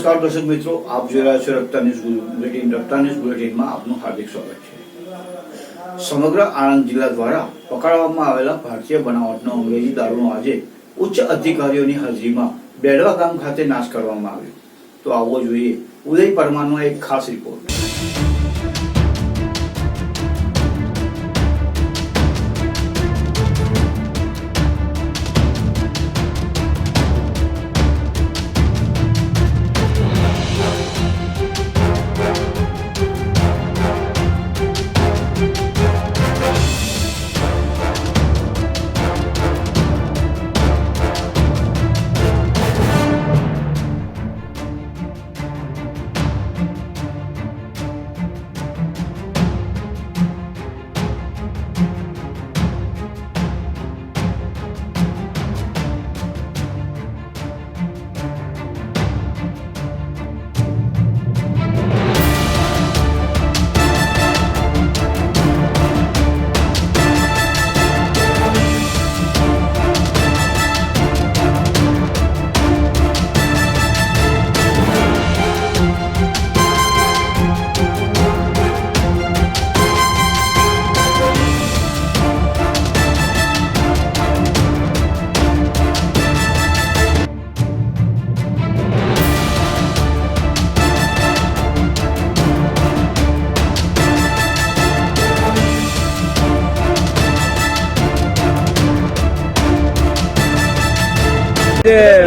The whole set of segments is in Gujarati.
નમસ્કાર દર્શક મિત્રો, આપ જોઈ રહ્યા છો રફતાર ન્યૂઝ બુલેટિનમાં આપનું હાર્દિક સ્વાગત છે। સમગ્ર આણંદ જિલ્લા દ્વારા પકડવામાં આવેલા ભારતીય બનાવટનો અંગ્રેજી દારૂનો આજે ઉચ્ચ અધિકારીઓની હાજરીમાં બેડવા ગામ ખાતે નાશ કરવામાં આવ્યો। તો આવો જોઈએ ઉદય પરમારનો એક ખાસ રિપોર્ટ।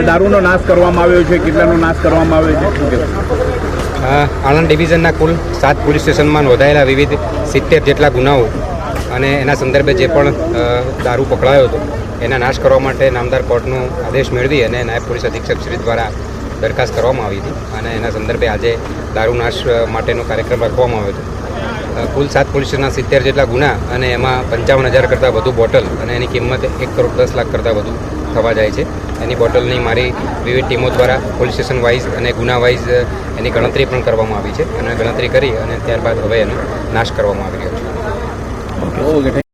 દારૂનો નાશ કરવામાં આવ્યો છે, કેટલાનો નાશ કરવામાં આવ્યો છે? આણંદ ડિવિઝનના કુલ 7 પોલીસ સ્ટેશનમાં નોંધાયેલા વિવિધ 70 જેટલા ગુનાઓ અને એના સંદર્ભે જે પણ દારૂ પકડાયો હતો એના નાશ કરવા માટે નામદાર કોર્ટનો આદેશ મેળવી અને નાયબ પોલીસ અધિક્ષક શ્રી દ્વારા દરખાસ્ત કરવામાં આવી હતી અને એના સંદર્ભે આજે દારૂ નાશ માટેનો કાર્યક્રમ રાખવામાં આવ્યો હતો। કુલ 7 પોલીસ સ્ટેશનના 70 જેટલા ગુના અને એમાં 55,000 કરતાં વધુ બોટલ અને એની કિંમત 1,10,00,000 કરતાં વધુ થવા જાય છે। એની બોટલની મારી વિવિધ ટીમો દ્વારા પોલીસ સ્ટેશન વાઇઝ અને ગુના વાઇઝ એની ગણતરી પણ કરવામાં આવી છે અને ગણતરી કરી અને ત્યારબાદ હવે એનો નાશ કરવામાં આવી રહ્યો છે। ઓકે।